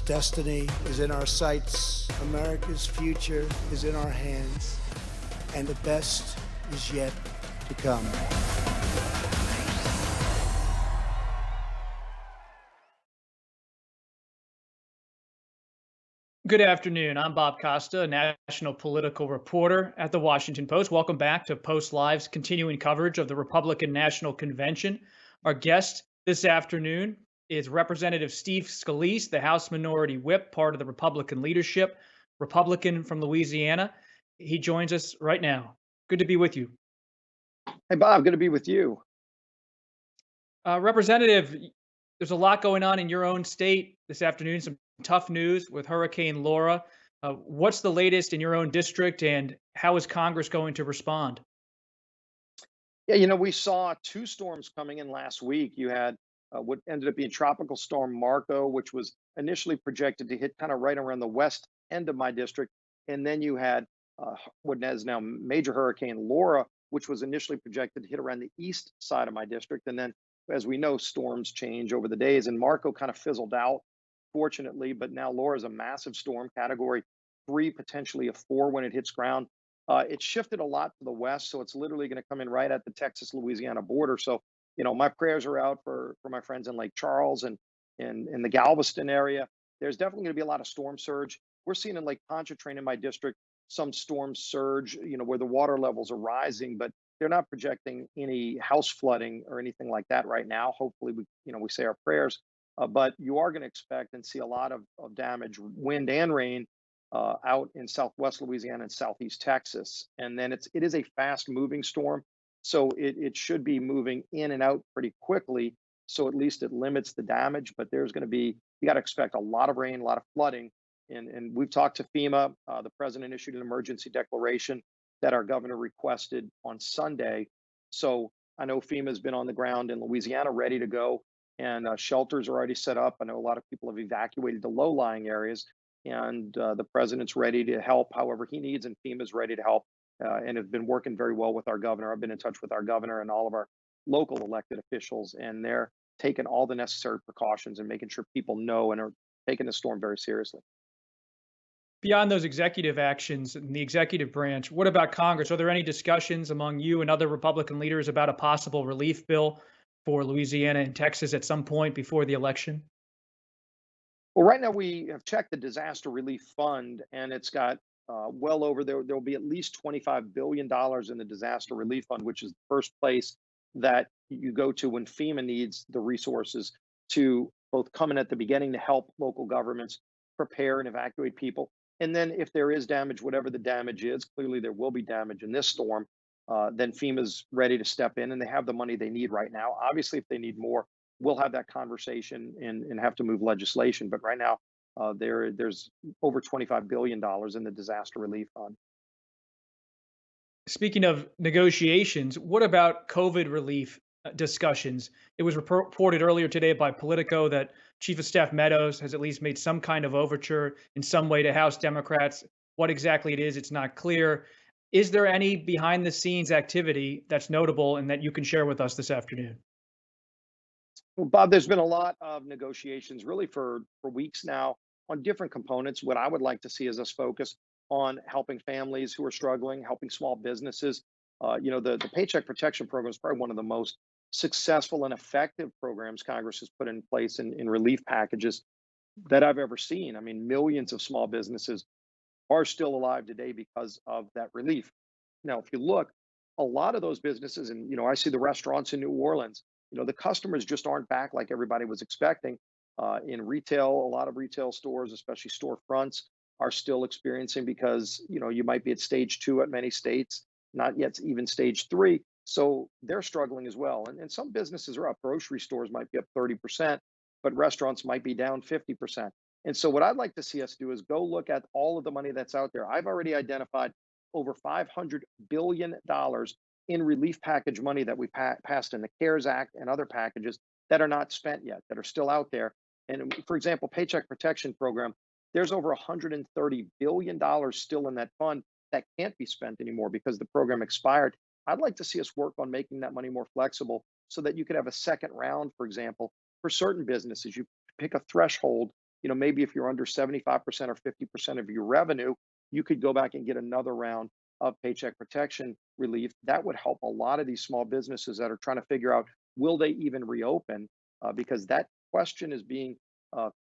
destiny is in our sights. America's future is in our hands. And the best is yet to come. Good afternoon. I'm Bob Costa, a national political reporter at the Washington Post. Welcome back to Post Live's continuing coverage of the Republican National Convention. Our guest this afternoon is Representative Steve Scalise, the House Minority Whip, part of the Republican leadership, Republican from Louisiana. He joins us right now. Good to be with you. Hey, Bob, good to be with you. Representative, there's a lot going on in your own state this afternoon, some tough news with Hurricane Laura. What's the latest in your own district, and how is Congress going to respond? Yeah, we saw two storms coming in last week. You had what ended up being Tropical Storm Marco, which was initially projected to hit kind of right around the west end of my district. And then you had what is now Major Hurricane Laura, which was initially projected to hit around the east side of my district. And then, as we know, storms change over the days, and Marco kind of fizzled out, fortunately. But now Laura is a massive storm, category 3, potentially a 4 when it hits ground. It shifted a lot to the west, so it's literally going to come in right at the Texas-Louisiana border. So, my prayers are out for my friends in Lake Charles and in the Galveston area. There's definitely going to be a lot of storm surge. We're seeing in Lake Pontchartrain in my district some storm surge, where the water levels are rising, but they're not projecting any house flooding or anything like that right now. Hopefully, we say our prayers, but you are going to expect and see a lot of damage, wind and rain out in Southwest Louisiana and Southeast Texas. And then it is a fast moving storm. So it should be moving in and out pretty quickly. So at least it limits the damage, but there's going to be, you got to expect a lot of rain, a lot of flooding. And we've talked to FEMA. The president issued an emergency declaration that our governor requested on Sunday. So I know FEMA has been on the ground in Louisiana ready to go, and shelters are already set up. I know a lot of people have evacuated to low-lying areas, and the president's ready to help however he needs, and FEMA's ready to help, and have been working very well with our governor. I've been in touch with our governor and all of our local elected officials, and they're taking all the necessary precautions and making sure people know and are taking the storm very seriously. Beyond those executive actions in the executive branch, what about Congress? Are there any discussions among you and other Republican leaders about a possible relief bill for Louisiana and Texas at some point before the election? Well, right now we have checked the disaster relief fund, and it's got well over there. There will be at least $25 billion in the disaster relief fund, which is the first place that you go to when FEMA needs the resources to both come in at the beginning to help local governments prepare and evacuate people. And then if there is damage, whatever the damage is, clearly there will be damage in this storm, then FEMA's ready to step in, and they have the money they need right now. Obviously, if they need more, we'll have that conversation and have to move legislation. But right now, there's over $25 billion in the disaster relief fund. Speaking of negotiations, what about COVID relief discussions? It was reported earlier today by Politico that Chief of Staff Meadows has at least made some kind of overture in some way to House Democrats. What exactly it is, it's not clear. Is there any behind the scenes activity that's notable and that you can share with us this afternoon? Well, Bob, there's been a lot of negotiations really for weeks now on different components. What I would like to see is us focus on helping families who are struggling, helping small businesses. The Paycheck Protection Program is probably one of the most successful and effective programs Congress has put in place in relief packages that I've ever seen. I mean, millions of small businesses are still alive today because of that relief. Now, if you look, a lot of those businesses, and I see the restaurants in New Orleans, the customers just aren't back like everybody was expecting. In retail, a lot of retail stores, especially storefronts, are still experiencing because you might be at stage 2 at many states, not yet even stage 3. So they're struggling as well. And some businesses are up. Grocery stores might be up 30%, but restaurants might be down 50%. And so what I'd like to see us do is go look at all of the money that's out there. I've already identified over $500 billion in relief package money that we passed in the CARES Act and other packages that are not spent yet, that are still out there. And for example, Paycheck Protection Program, there's over $130 billion still in that fund that can't be spent anymore because the program expired. I'd like to see us work on making that money more flexible so that you could have a second round, for example, for certain businesses. You pick a threshold maybe if you're under 75% or 50% of your revenue, you could go back and get another round of paycheck protection relief. That would help a lot of these small businesses that are trying to figure out, will they even reopen? Because that question is being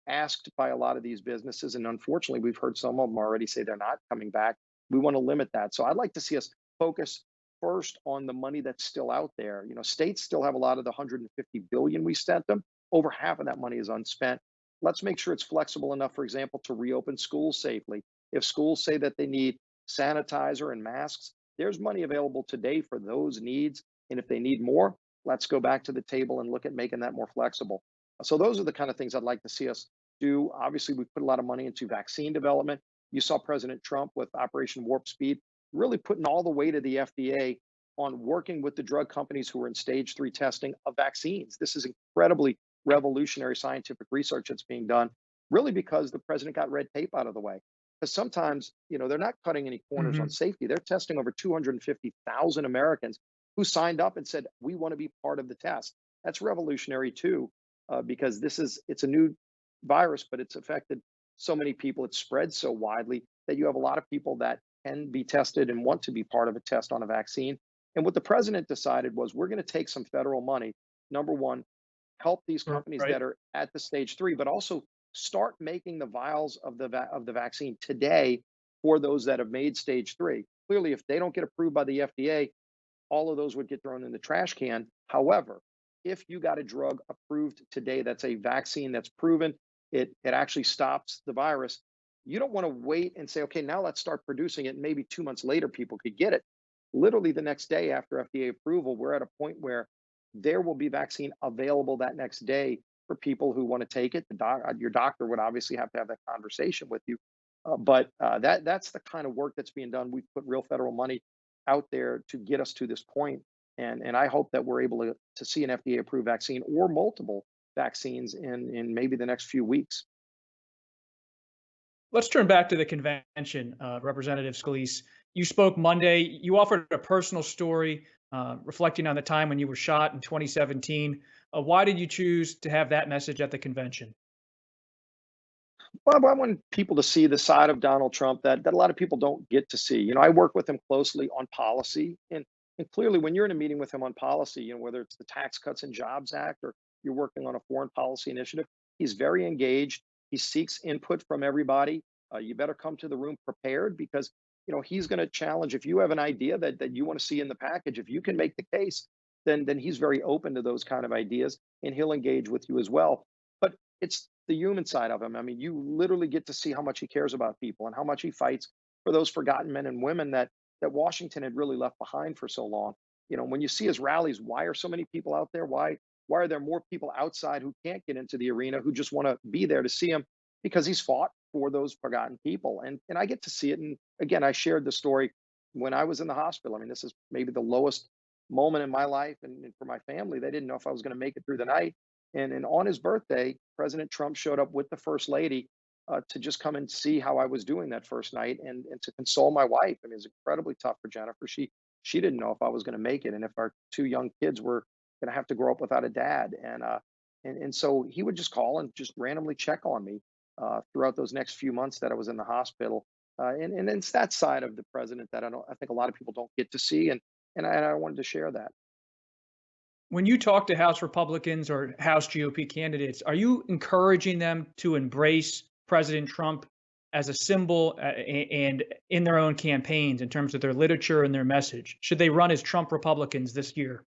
asked by a lot of these businesses. And unfortunately, we've heard some of them already say they're not coming back. We want to limit that. So I'd like to see us focus first on the money that's still out there. States still have a lot of the 150 billion we sent them. Over half of that money is unspent. Let's make sure it's flexible enough, for example, to reopen schools safely. If schools say that they need sanitizer and masks, there's money available today for those needs. And if they need more, let's go back to the table and look at making that more flexible. So those are the kind of things I'd like to see us do. Obviously, we put a lot of money into vaccine development. You saw President Trump with Operation Warp Speed, really putting all the weight of the FDA on working with the drug companies who are in stage 3 testing of vaccines. This is incredibly revolutionary scientific research that's being done, really because the president got red tape out of the way. Because sometimes, they're not cutting any corners on safety. They're testing over 250,000 Americans who signed up and said, we want to be part of the test. That's revolutionary too, because it's a new virus, but it's affected so many people. It's spread so widely that you have a lot of people that can be tested and want to be part of a test on a vaccine. And what the president decided was, we're going to take some federal money. Number one, help these companies Right. that are at the stage 3, but also start making the vials of the vaccine today for those that have made stage 3. Clearly, if they don't get approved by the FDA, all of those would get thrown in the trash can. However, if you got a drug approved today that's a vaccine that's proven it actually stops the virus, you don't want to wait and say, okay, now let's start producing it. And maybe 2 months later, people could get it. Literally the next day after FDA approval, we're at a point where there will be vaccine available that next day for people who want to take it. Your doctor would obviously have to have that conversation with you. But that's the kind of work that's being done. We've put real federal money out there to get us to this point. And I hope that we're able to see an FDA approved vaccine or multiple vaccines in maybe the next few weeks. Let's turn back to the convention, Representative Scalise. You spoke Monday. You offered a personal story reflecting on the time when you were shot in 2017. Why did you choose to have that message at the convention? Well, I want people to see the side of Donald Trump that a lot of people don't get to see. I work with him closely on policy. And clearly, when you're in a meeting with him on policy, whether it's the Tax Cuts and Jobs Act or you're working on a foreign policy initiative, he's very engaged. He seeks input from everybody. You better come to the room prepared because he's going to challenge. If you have an idea that you want to see in the package, if you can make the case, then he's very open to those kind of ideas and he'll engage with you as well. But it's the human side of him. I mean, you literally get to see how much he cares about people and how much he fights for those forgotten men and women that Washington had really left behind for so long. When you see his rallies, why are so many people out there? Why are there more people outside who can't get into the arena who just want to be there to see him? Because he's fought for those forgotten people. And I get to see it. And again, I shared the story when I was in the hospital. I mean, this is maybe the lowest moment in my life and for my family. They didn't know if I was going to make it through the night. And on his birthday, President Trump showed up with the First Lady to just come and see how I was doing that first night and to console my wife. I mean, it was incredibly tough for Jennifer. She didn't know if I was going to make it and if our 2 young kids were going to have to grow up without a dad. And so he would just call and just randomly check on me throughout those next few months that I was in the hospital. And it's that side of the president that I think a lot of people don't get to see. And I wanted to share that. When you talk to House Republicans or House GOP candidates, are you encouraging them to embrace President Trump as a symbol and in their own campaigns in terms of their literature and their message? Should they run as Trump Republicans this year?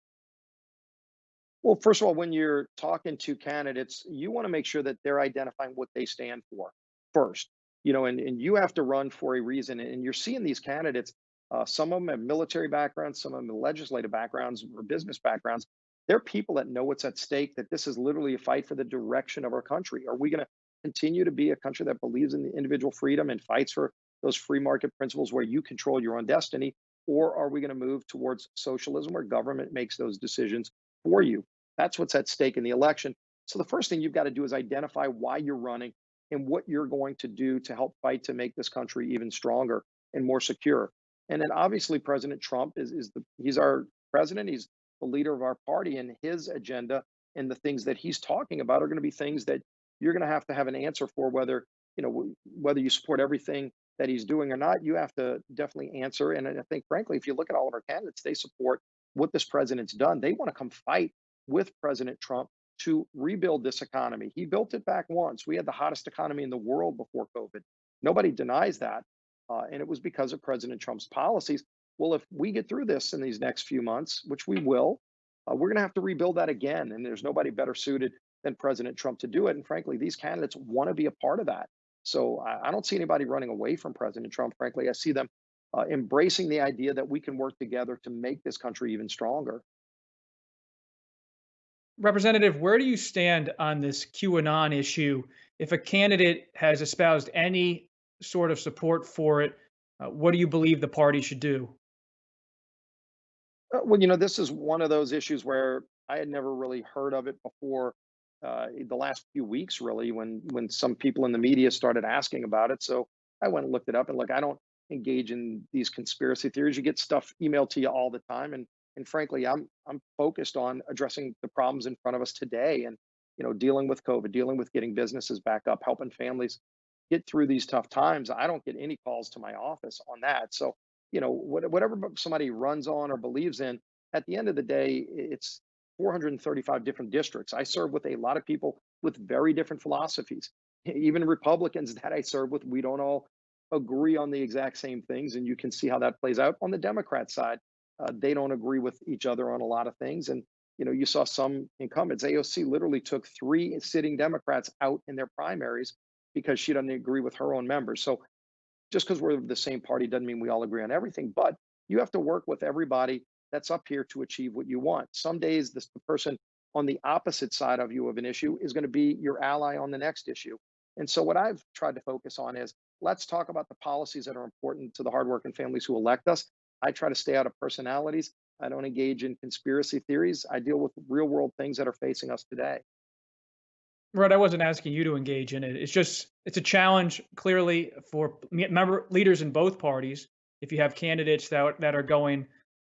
Well, first of all, when you're talking to candidates, you want to make sure that they're identifying what they stand for first. And you have to run for a reason. And you're seeing these candidates, some of them have military backgrounds, some of them have legislative backgrounds or business backgrounds. They're people that know what's at stake, that this is literally a fight for the direction of our country. Are we going to continue to be a country that believes in the individual freedom and fights for those free market principles where you control your own destiny? Or are we going to move towards socialism where government makes those decisions for you? That's what's at stake in the election. So the first thing you've got to do is identify why you're running and what you're going to do to help fight to make this country even stronger and more secure. And then obviously President Trump he's our president. He's the leader of our party, and his agenda and the things that he's talking about are going to be things that you're going to have an answer for whether, whether you support everything that he's doing or not. You have to definitely answer. And I think, frankly, if you look at all of our candidates, they support what this president's done. They want to come fight with President Trump to rebuild this economy. He built it back once. We had the hottest economy in the world before COVID. Nobody denies that. And it was because of President Trump's policies. Well, if we get through this in these next few months, which we will, we're going to have to rebuild that again. And there's nobody better suited than President Trump to do it. And frankly, these candidates want to be a part of that. So I don't see anybody running away from President Trump. Frankly, I see them embracing the idea that we can work together to make this country even stronger. Representative, where do you stand on this QAnon issue? If a candidate has espoused any sort of support for it, what do you believe the party should do? Well, this is one of those issues where I had never really heard of it before the last few weeks, really, when some people in the media started asking about it. So I went and looked it up. And look, I don't engage in these conspiracy theories. You get stuff emailed to you all the time, and frankly, I'm focused on addressing the problems in front of us today, and dealing with COVID, dealing with getting businesses back up, helping families get through these tough times. I don't get any calls to my office on that. So, whatever somebody runs on or believes in, at the end of the day, it's 435 different districts. I serve with a lot of people with very different philosophies. Even Republicans that I serve with, we don't all agree on the exact same things. And you can see how that plays out on the Democrat side. They don't agree with each other on a lot of things. And, you saw some incumbents. AOC literally took 3 sitting Democrats out in their primaries because she doesn't agree with her own members. So just because we're the same party doesn't mean we all agree on everything, but you have to work with everybody that's up here to achieve what you want. Some days, the person on the opposite side of you of an issue is going to be your ally on the next issue. And so, what I've tried to focus on is let's talk about the policies that are important to the hardworking families who elect us. I try to stay out of personalities. I don't engage in conspiracy theories. I deal with real world things that are facing us today. Right, I wasn't asking you to engage in it. It's a challenge clearly for member leaders in both parties. If you have candidates that are going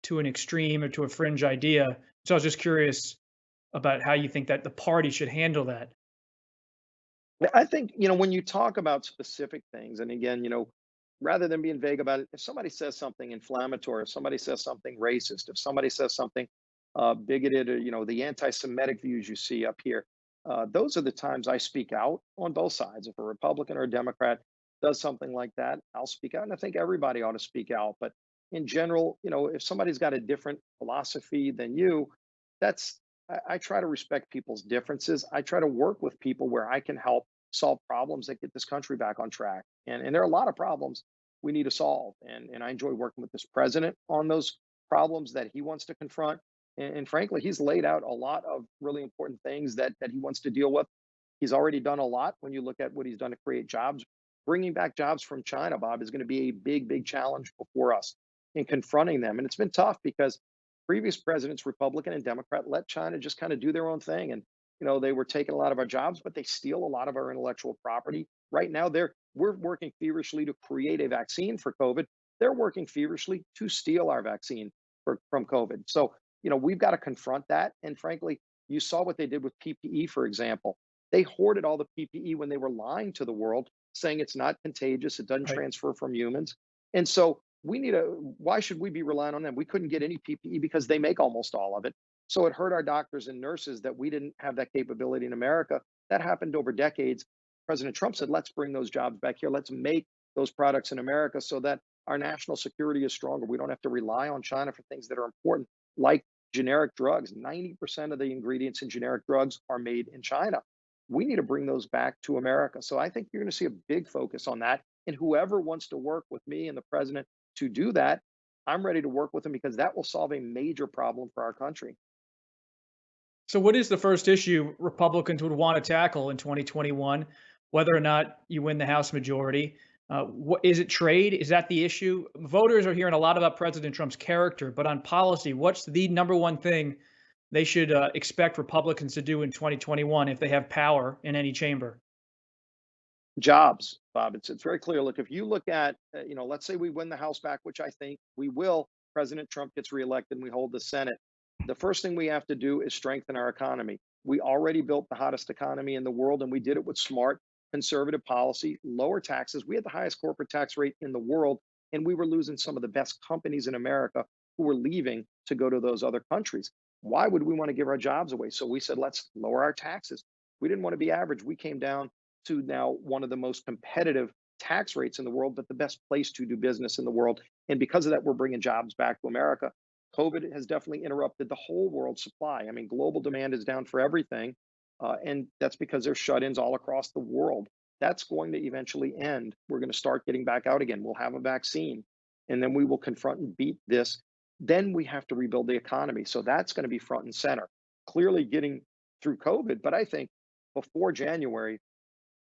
to an extreme or to a fringe idea, so I was just curious about how you think that the party should handle that. I think, when you talk about specific things, and again, rather than being vague about it, if somebody says something inflammatory, if somebody says something racist, if somebody says something bigoted, or, the anti Semitic views you see up here, those are the times I speak out on both sides. If a Republican or a Democrat does something like that, I'll speak out. And I think everybody ought to speak out. But in general, if somebody's got a different philosophy than you, I try to respect people's differences. I try to work with people where I can help solve problems that get this country back on track. And there are a lot of problems we need to solve. And I enjoy working with this president on those problems that he wants to confront. And frankly, he's laid out a lot of really important things that he wants to deal with. He's already done a lot when you look at what he's done to create jobs. Bringing back jobs from China, Bob, is going to be a big, big challenge before us in confronting them. And it's been tough because previous presidents, Republican and Democrat, let China just kind of do their own thing. And, they were taking a lot of our jobs, but they steal a lot of our intellectual property. Right now, we're working feverishly to create a vaccine for COVID. They're working feverishly to steal our vaccine from COVID. So, we've got to confront that. And frankly, you saw what they did with PPE, for example. They hoarded all the PPE when they were lying to the world, saying it's not contagious, it doesn't Right. transfer from humans. And so why should we be relying on them? We couldn't get any PPE because they make almost all of it. So it hurt our doctors and nurses that we didn't have that capability in America. That happened over decades. President Trump said, let's bring those jobs back here. Let's make those products in America so that our national security is stronger. We don't have to rely on China for things that are important, like generic drugs. 90% of the ingredients in generic drugs are made in China. We need to bring those back to America. So I think you're going to see a big focus on that. And whoever wants to work with me and the president to do that, I'm ready to work with them because that will solve a major problem for our country. So, what is the first issue Republicans would want to tackle in 2021, whether or not you win the House majority? What is it? Trade? Is that the issue? Voters are hearing a lot about President Trump's character, but on policy, what's the number one thing they should expect Republicans to do in 2021 if they have power in any chamber? Jobs, Bob. It's very clear. Look, if you look at, let's say we win the House back, which I think we will. President Trump gets reelected and we hold the Senate. The first thing we have to do is strengthen our economy. We already built the hottest economy in the world, and we did it with smart, conservative policy, lower taxes. We had the highest corporate tax rate in the world, and we were losing some of the best companies in America who were leaving to go to those other countries. Why would we want to give our jobs away? So we said, let's lower our taxes. We didn't want to be average. We came down to now one of the most competitive tax rates in the world, but the best place to do business in the world. And because of that, we're bringing jobs back to America. COVID has definitely interrupted the whole world supply. I mean, global demand is down for everything. And that's because there's shut ins all across the world. That's going to eventually end. We're going to start getting back out again. We'll have a vaccine, and then we will confront and beat this. Then we have to rebuild the economy. So that's going to be front and center. Clearly getting through COVID, but I think before January,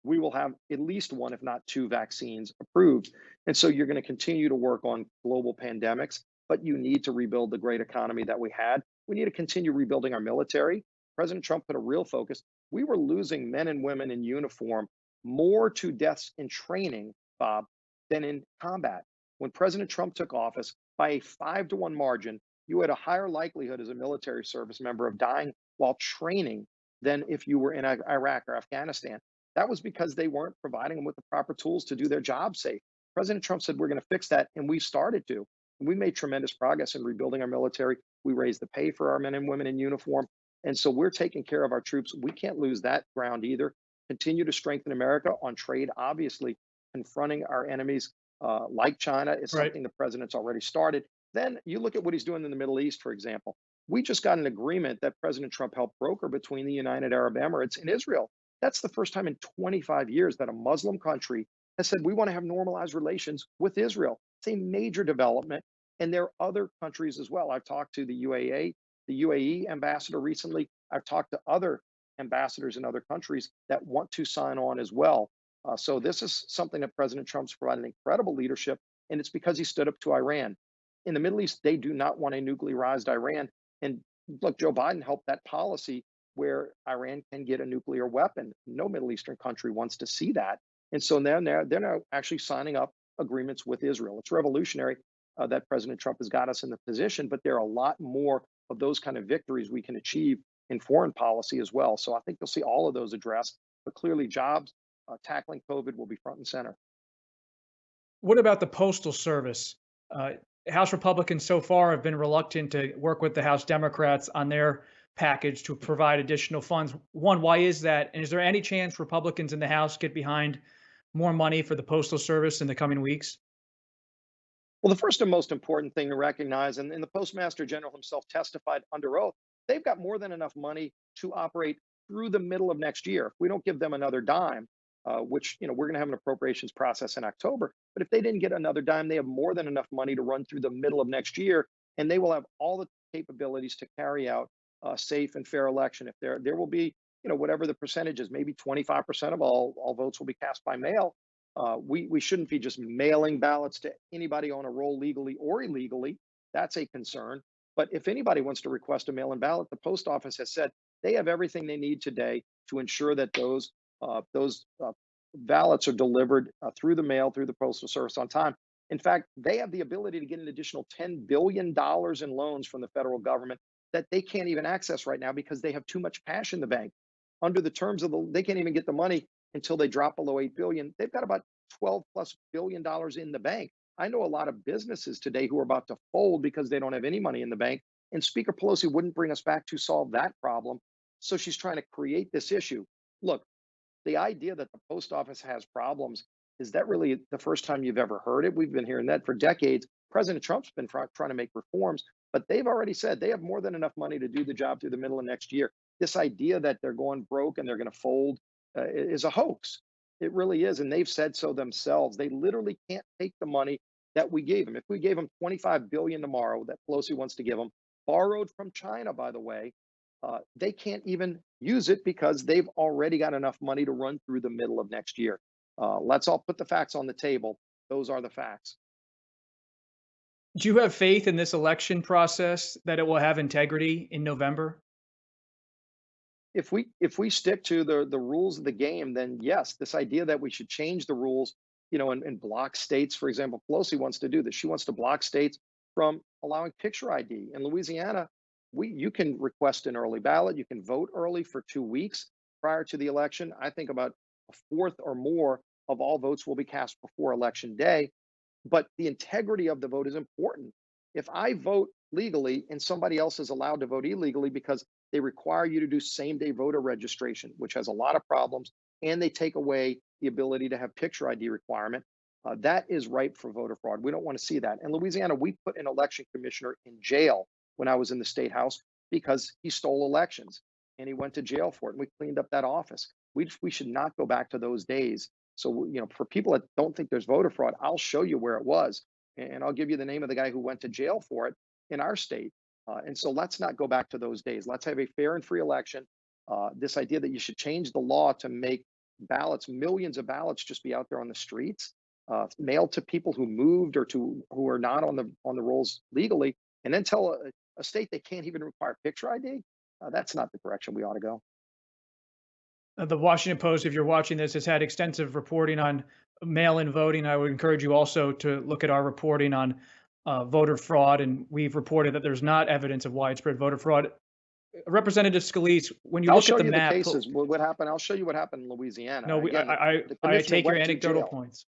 we will have at least one, if not two, vaccines approved. And so you're going to continue to work on global pandemics, but you need to rebuild the great economy that we had. We need to continue rebuilding our military. President Trump put a real focus. We were losing men and women in uniform more to deaths in training, Bob, than in combat. When President Trump took office, by a 5-to-1 margin, you had a higher likelihood as a military service member of dying while training than if you were in Iraq or Afghanistan. That was because they weren't providing them with the proper tools to do their job safe. President Trump said, we're going to fix that, and we started to. We made tremendous progress in rebuilding our military. We raised the pay for our men and women in uniform. And so we're taking care of our troops. We can't lose that ground either. Continue to strengthen America on trade. Obviously, confronting our enemies like China is Right. something the president's already started. Then you look at what he's doing in the Middle East, for example. We just got an agreement that President Trump helped broker between the United Arab Emirates and Israel. That's the first time in 25 years that a Muslim country has said, we want to have normalized relations with Israel. It's a major development. And there are other countries as well. I've talked to the UAE ambassador recently. I've talked to other ambassadors in other countries that want to sign on as well. So this is something that President Trump's provided incredible leadership, and it's because he stood up to Iran. In the Middle East, they do not want a nuclearized Iran. And look, Joe Biden helped that policy where Iran can get a nuclear weapon. No Middle Eastern country wants to see that. And so they're now actually signing up agreements with Israel. It's revolutionary that President Trump has got us in the position, but there are a lot more of those kind of victories we can achieve in foreign policy as well. So I think you'll see all of those addressed, but clearly jobs, tackling COVID will be front and center. What about the Postal Service? House Republicans so far have been reluctant to work with the House Democrats on their package to provide additional funds. One, why is that? And is there any chance Republicans in the House get behind more money for the Postal Service in the coming weeks? Well, the first and most important thing to recognize, and the Postmaster General himself testified under oath, they've got more than enough money to operate through the middle of next year. If we don't give them another dime, which we're going to have an appropriations process in October, but if they didn't get another dime, they have more than enough money to run through the middle of next year, and they will have all the capabilities to carry out a safe and fair election. If there will be, whatever the percentage is, maybe 25% of all votes will be cast by mail. We shouldn't be just mailing ballots to anybody on a roll legally or illegally. That's a concern. But if anybody wants to request a mail-in ballot, the post office has said they have everything they need today to ensure that those ballots are delivered through the mail, through the Postal Service on time. In fact, they have the ability to get an additional $10 billion in loans from the federal government that they can't even access right now because they have too much cash in the bank. Under the terms of they can't even get the money until they drop below 8 billion. They've got about 12 plus billion dollars in the bank. I know a lot of businesses today who are about to fold because they don't have any money in the bank. And Speaker Pelosi wouldn't bring us back to solve that problem. So she's trying to create this issue. Look, the idea that the post office has problems, is that really the first time you've ever heard it? We've been hearing that for decades. President Trump's been trying to make reforms, but they've already said they have more than enough money to do the job through the middle of next year. This idea that they're going broke and they're going to fold is a hoax. It really is. And they've said so themselves. They literally can't take the money that we gave them. If we gave them $25 billion tomorrow that Pelosi wants to give them, borrowed from China, by the way, they can't even use it because they've already got enough money to run through the middle of next year. Let's all put the facts on the table. Those are the facts. Do you have faith in this election process that it will have integrity in November? If we stick to the rules of the game, then yes, this idea that we should change the rules, and block states, for example, Pelosi wants to do this. She wants to block states from allowing picture ID. In Louisiana, you can request an early ballot. You can vote early for 2 weeks prior to the election. I think about a fourth or more of all votes will be cast before election day. But the integrity of the vote is important. If I vote legally and somebody else is allowed to vote illegally because they require you to do same day voter registration, which has a lot of problems, and they take away the ability to have picture ID requirement, that is ripe for voter fraud. We don't want to see that. In Louisiana, we put an election commissioner in jail when I was in the state house because he stole elections and he went to jail for it. And we cleaned up that office. We should not go back to those days. So, for people that don't think there's voter fraud, I'll show you where it was. And I'll give you the name of the guy who went to jail for it in our state. And so let's not go back to those days. Let's have a fair and free election. This idea that you should change the law to make ballots, millions of ballots, just be out there on the streets, mailed to people who moved or who are not on the rolls legally, and then tell a state they can't even require picture ID. That's not the direction we ought to go. The Washington Post, if you're watching this, has had extensive reporting on mail-in voting. I would encourage you also to look at our reporting on voter fraud, and we've reported that there's not evidence of widespread voter fraud. Representative Scalise, when you I'll look show at the you the map, cases. What happened? I'll show you what happened in Louisiana. no, Again, the I commissioner take your went to anecdotal jail. points.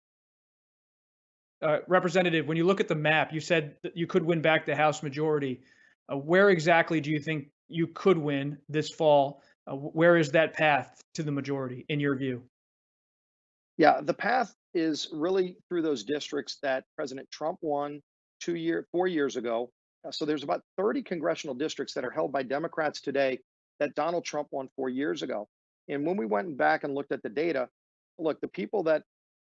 Representative, when you look at the map, you said that you could win back the House majority. Where exactly do you think you could win this fall? Where is that path to the majority, in your view? Yeah, the path is really through those districts that President Trump won 4 years ago. So there's about 30 congressional districts that are held by Democrats today that Donald Trump won 4 years ago. And when we went back and looked at the data, look, the people that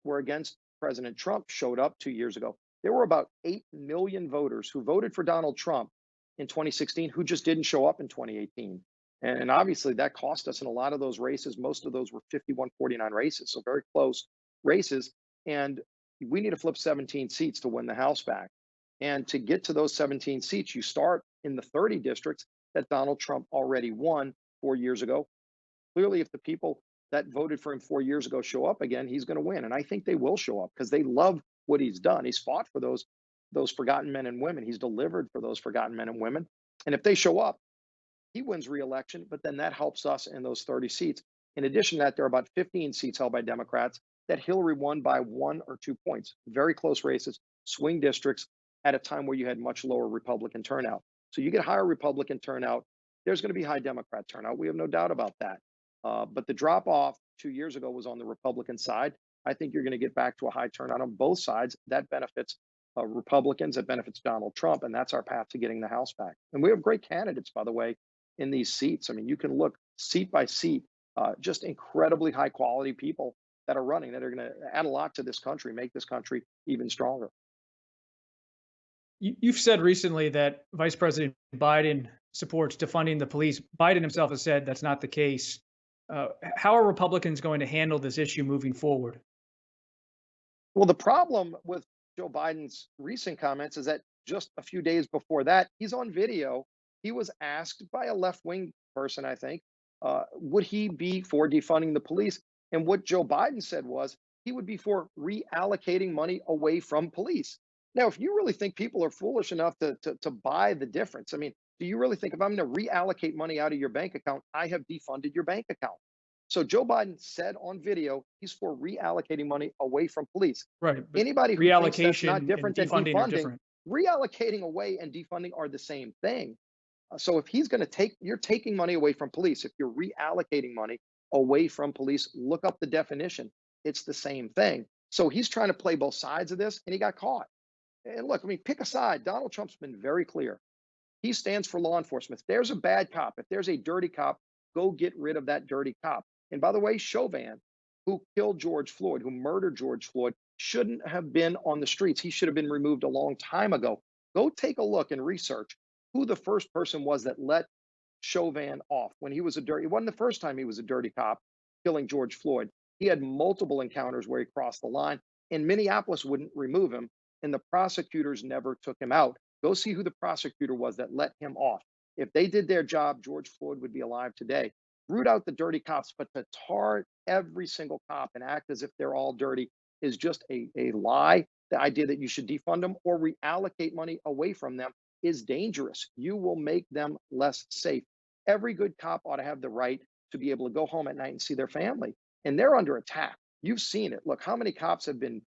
were against President Trump showed up 2 years ago. There were about 8 million voters who voted for Donald Trump in 2016 who just didn't show up in 2018. And obviously that cost us in a lot of those races. Most of those were 51-49 races, so very close races. And we need to flip 17 seats to win the House back. And to get to those 17 seats, you start in the 30 districts that Donald Trump already won 4 years ago. Clearly, if the people that voted for him 4 years ago show up again, he's going to win. And I think they will show up because they love what he's done. He's fought for those forgotten men and women. He's delivered for those forgotten men and women. And if they show up, he wins re-election, but then that helps us in those 30 seats. In addition to that, there are about 15 seats held by Democrats that Hillary won by 1 or 2 points. Very close races, swing districts at a time where you had much lower Republican turnout. So you get higher Republican turnout, there's going to be high Democrat turnout. We have no doubt about that. But the drop off 2 years ago was on the Republican side. I think you're going to get back to a high turnout on both sides. That benefits Republicans, it benefits Donald Trump, and that's our path to getting the House back. And we have great candidates, by the way, in these seats. I mean, you can look seat by seat, just incredibly high quality people that are running that are going to add a lot to this country, make this country even stronger. You've said recently that Vice President Biden supports defunding the police. Biden himself has said that's not the case. How are Republicans going to handle this issue moving forward? Well, the problem with Joe Biden's recent comments is that just a few days before that, he's on video. He was asked by a left wing person, I think, would he be for defunding the police? And what Joe Biden said was he would be for reallocating money away from police. Now, if you really think people are foolish enough to buy the difference, I mean, do you really think if I'm going to reallocate money out of your bank account, I have defunded your bank account? So Joe Biden said on video he's for reallocating money away from police. Right, but Anybody who thinks that's not reallocation and different than defunding are defunding, different. reallocating away and defunding are the same thing. So if he's going to you're taking money away from police. If you're reallocating money away from police, look up the definition. It's the same thing. So he's trying to play both sides of this, and he got caught. And look, I mean, pick a side. Donald Trump's been very clear. He stands for law enforcement. If there's a bad cop, if there's a dirty cop, go get rid of that dirty cop. And by the way, Chauvin, who killed George Floyd, who murdered George Floyd, shouldn't have been on the streets. He should have been removed a long time ago. Go take a look and research who the first person was that let Chauvin off when he was it wasn't the first time he was a dirty cop killing George Floyd. He had multiple encounters where he crossed the line, and Minneapolis wouldn't remove him, and the prosecutors never took him out. Go see who the prosecutor was that let him off. If they did their job, George Floyd would be alive today. Root out the dirty cops, but to tar every single cop and act as if they're all dirty is just a lie. The idea that you should defund them or reallocate money away from them is dangerous. You will make them less safe. Every good cop ought to have the right to be able to go home at night and see their family. And they're under attack. You've seen it. Look, how many cops have been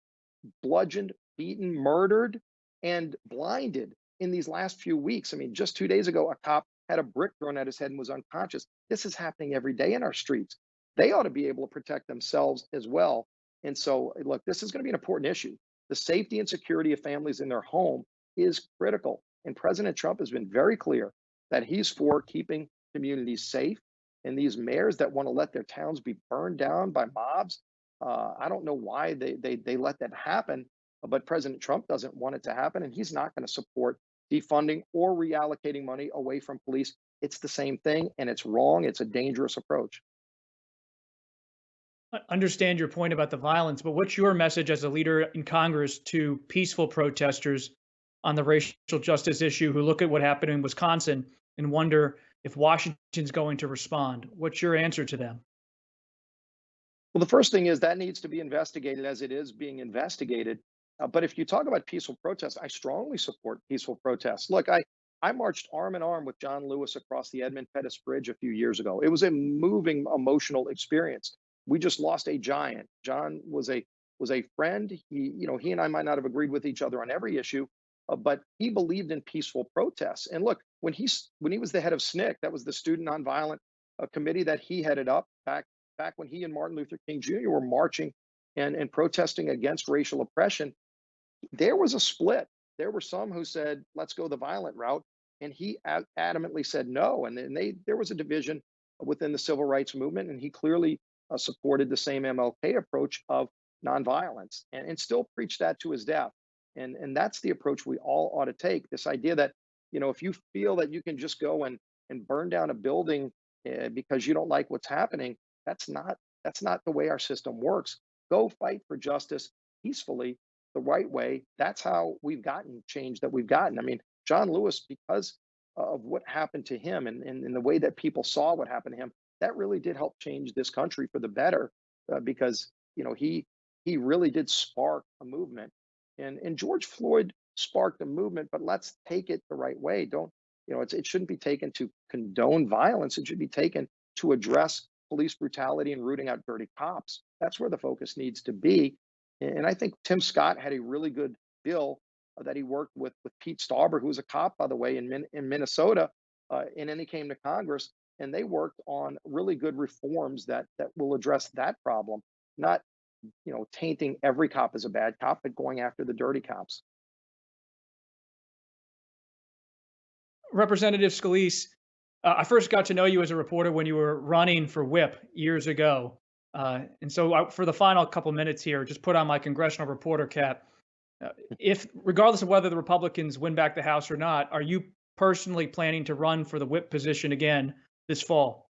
bludgeoned, beaten, murdered, and blinded in these last few weeks? I mean, just 2 days ago, a cop had a brick thrown at his head and was unconscious. This is happening every day in our streets. They ought to be able to protect themselves as well. And so, look, this is going to be an important issue. The safety and security of families in their home is critical. And President Trump has been very clear that he's for keeping communities safe. And these mayors that want to let their towns be burned down by mobs, I don't know why they let that happen, but President Trump doesn't want it to happen, and he's not going to support defunding or reallocating money away from police. It's the same thing, and it's wrong. It's a dangerous approach. Understand your point about the violence, but what's your message as a leader in Congress to peaceful protesters on the racial justice issue who look at what happened in Wisconsin and wonder if Washington's going to respond? What's your answer to them? Well, the first thing is that needs to be investigated as it is being investigated. But if you talk about peaceful protests, I strongly support peaceful protests. Look, I marched arm in arm with John Lewis across the Edmund Pettus Bridge a few years ago. It was a moving, emotional experience. We just lost a giant. John was a friend. He and I might not have agreed with each other on every issue, but he believed in peaceful protests. And look, when he was the head of SNCC, that was the Student Nonviolent Committee that he headed up back when he and Martin Luther King Jr. were marching and protesting against racial oppression. There was a split. There were some who said, let's go the violent route. And he adamantly said no. And then there was a division within the civil rights movement. And he clearly supported the same MLK approach of nonviolence and still preached that to his death. And that's the approach we all ought to take. This idea that, if you feel that you can just go and burn down a building because you don't like what's happening, that's not the way our system works. Go fight for justice peacefully, the right way. That's how we've gotten change that we've gotten. I mean, John Lewis, because of what happened to him and the way that people saw what happened to him, that really did help change this country for the better, because he really did spark a movement, and George Floyd sparked a movement. But let's take it the right way. Don't it shouldn't be taken to condone violence. It should be taken to address police brutality and rooting out dirty cops. That's where the focus needs to be. And I think Tim Scott had a really good bill that he worked with Pete Stauber, who was a cop, by the way, in Minnesota, and then he came to Congress, and they worked on really good reforms that will address that problem, not tainting every cop as a bad cop, but going after the dirty cops. Representative Scalise, I first got to know you as a reporter when you were running for whip years ago. And so for the final couple minutes here, just put on my congressional reporter cap. If, regardless of whether the Republicans win back the House or not, are you personally planning to run for the whip position again this fall?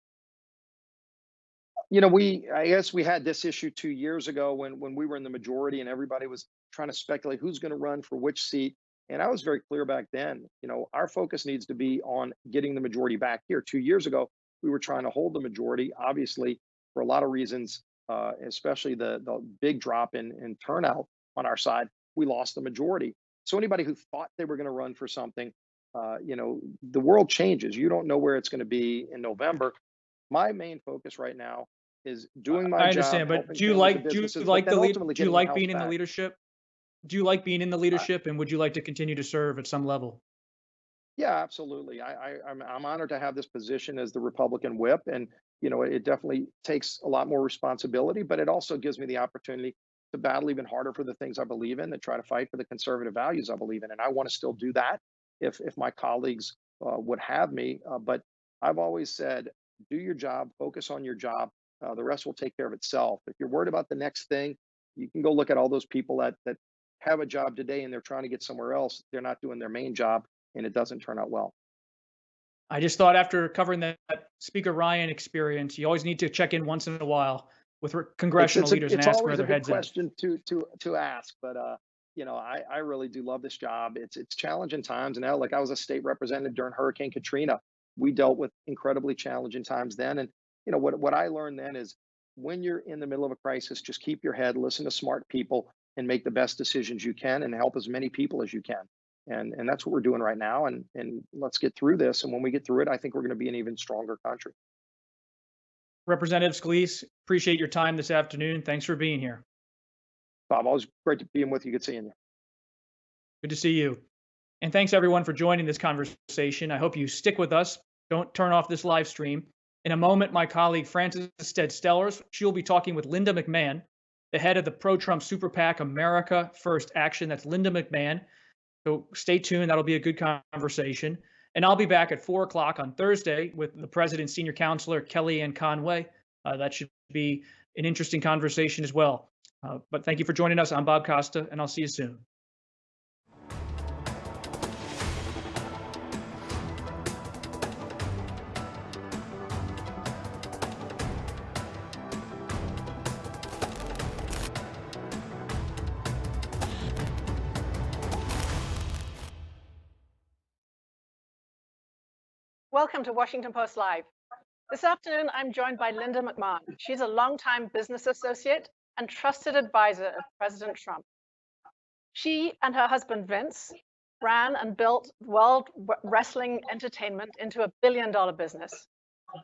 I guess we had this issue 2 years ago when we were in the majority and everybody was trying to speculate who's going to run for which seat. And I was very clear back then, our focus needs to be on getting the majority back here. 2 years ago, we were trying to hold the majority, obviously, for a lot of reasons, especially the big drop in turnout on our side. We lost the majority. So anybody who thought they were going to run for something, the world changes. You don't know where it's going to be in November. My main focus right now is doing my job. I understand, but do you like being in the leadership? Do you like being in the leadership, and would you like to continue to serve at some level? Yeah, absolutely. I'm honored to have this position as the Republican whip, and it definitely takes a lot more responsibility, but it also gives me the opportunity to battle even harder for the things I believe in, to try to fight for the conservative values I believe in, and I want to still do that if my colleagues would have me. But I've always said, do your job, focus on your job. The rest will take care of itself. If you're worried about the next thing, you can go look at all those people that have a job today and they're trying to get somewhere else. They're not doing their main job, and it doesn't turn out well. I just thought, after covering that Speaker Ryan experience, you always need to check in once in a while with congressional leaders and ask where their heads at. It's always a good question to ask, but I really do love this job. It's challenging times now. Like, I was a state representative during Hurricane Katrina. We dealt with incredibly challenging times then, and what I learned then is, when you're in the middle of a crisis, just keep your head, listen to smart people, and make the best decisions you can, and help as many people as you can. And that's what we're doing right now. And let's get through this. And when we get through it, I think we're going to be an even stronger country. Representative Scalise, appreciate your time this afternoon. Thanks for being here. Bob, always great to be with you. Good seeing you. Good to see you. And thanks everyone for joining this conversation. I hope you stick with us. Don't turn off this live stream. In a moment, my colleague Frances Stead Sellers, she'll be talking with Linda McMahon, the head of the pro-Trump super PAC America First Action. That's Linda McMahon. So stay tuned. That'll be a good conversation. And I'll be back at 4 o'clock on Thursday with the president's senior counselor, Kellyanne Conway. That should be an interesting conversation as well. But thank you for joining us. I'm Bob Costa, and I'll see you soon. Welcome to Washington Post Live. This afternoon, I'm joined by Linda McMahon. She's a longtime business associate and trusted advisor of President Trump. She and her husband, Vince, ran and built World Wrestling Entertainment into a billion-dollar business.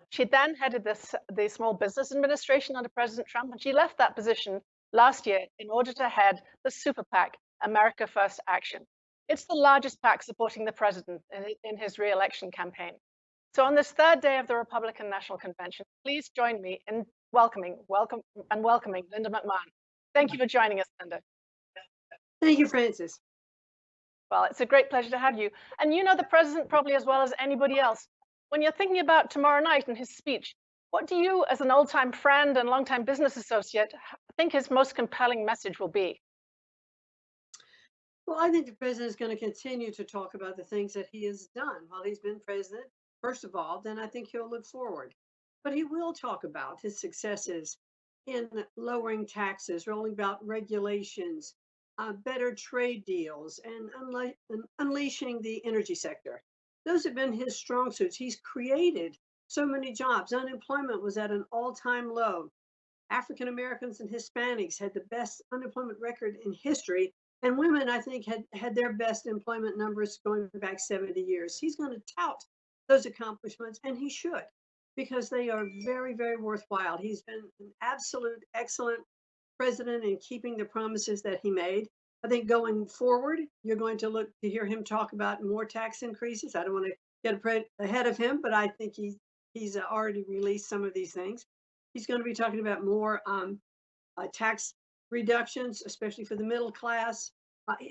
She then headed the Small Business Administration under President Trump, and she left that position last year in order to head the super PAC, America First Action. It's the largest PAC supporting the president in his re-election campaign. So on this third day of the Republican National Convention, please join me in welcoming Linda McMahon. Thank you for joining us, Linda. Thank you, Frances. Well, it's a great pleasure to have you. And you know the president probably as well as anybody else. When you're thinking about tomorrow night and his speech, what do you, as an old-time friend and longtime business associate, think his most compelling message will be? Well, I think the president is going to continue to talk about the things that he has done while he's been president. First of all, then I think he'll look forward. But he will talk about his successes in lowering taxes, rolling out regulations, better trade deals, and unleashing the energy sector. Those have been his strong suits. He's created so many jobs. Unemployment was at an all-time low. African Americans and Hispanics had the best unemployment record in history. And women, I think, had their best employment numbers going back 70 years. He's going to tout those accomplishments, and he should, because they are very, very worthwhile. He's been an absolute excellent president in keeping the promises that he made. I think going forward, you're going to look to hear him talk about more tax increases. I don't want to get ahead of him, but I think he's already released some of these things. He's going to be talking about more tax reductions, especially for the middle class.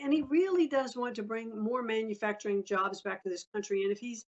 And he really does want to bring more manufacturing jobs back to this country. And if he's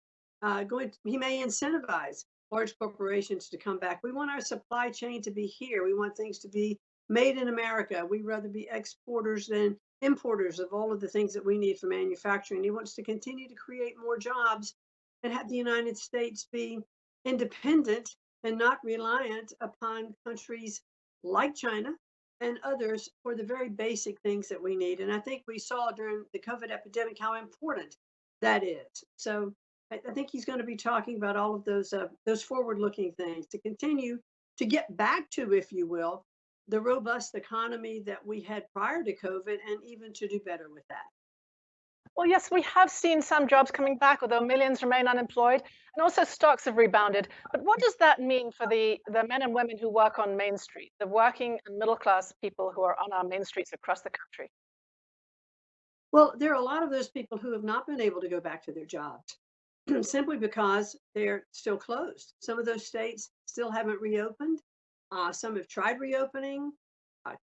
he may incentivize large corporations to come back. We want our supply chain to be here. We want things to be made in America. We'd rather be exporters than importers of all of the things that we need for manufacturing. He wants to continue to create more jobs and have the United States be independent and not reliant upon countries like China and others for the very basic things that we need. And I think we saw during the COVID epidemic how important that is. So I think he's going to be talking about all of those forward-looking things to continue to get back to, if you will, the robust economy that we had prior to COVID, and even to do better with that. Well, yes, we have seen some jobs coming back, although millions remain unemployed, and also stocks have rebounded. But what does that mean for the men and women who work on Main Street, the working and middle-class people who are on our main streets across the country? Well, there are a lot of those people who have not been able to go back to their jobs simply because they're still closed. Some of those states still haven't reopened. Some have tried reopening.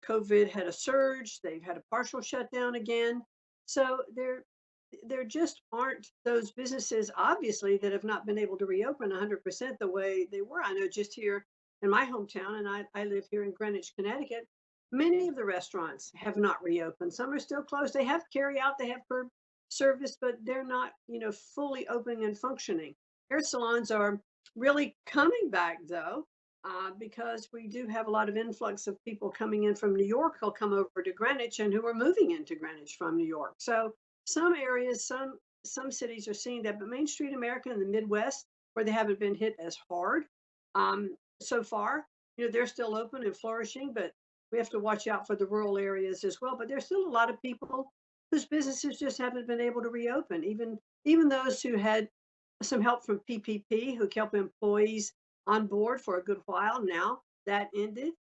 COVID had a surge. They've had a partial shutdown again. So there just aren't those businesses, obviously, that have not been able to reopen 100% the way they were. I know just here in my hometown, and I live here in Greenwich, Connecticut, many of the restaurants have not reopened. Some are still closed. They have carry out, they have curb service, but they're not, fully open and functioning. Hair salons are really coming back, though, because we do have a lot of influx of people coming in from New York who'll come over to Greenwich and who are moving into Greenwich from New York. So some areas, some cities are seeing that, but Main Street America in the Midwest, where they haven't been hit as hard so far, they're still open and flourishing, but we have to watch out for the rural areas as well. But there's still a lot of people whose businesses just haven't been able to reopen. Even those who had some help from PPP, who kept employees on board for a good while. Now that ended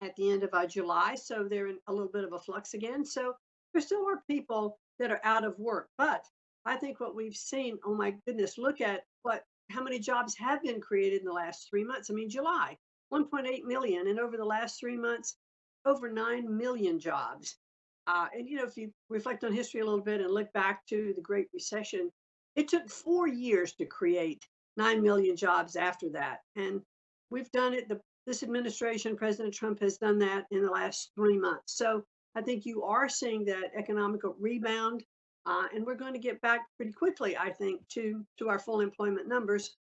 at the end of July, so they're in a little bit of a flux again. So there still are people that are out of work. But I think what we've seen, oh my goodness, look at how many jobs have been created in the last 3 months. I mean, July, 1.8 million, and over the last 3 months, over 9 million jobs. And if you reflect on history a little bit and look back to the Great Recession, it took 4 years to create 9 million jobs after that. And we've done it. This administration, President Trump, has done that in the last 3 months. So I think you are seeing that economic rebound, and we're going to get back pretty quickly, I think, to our full employment numbers.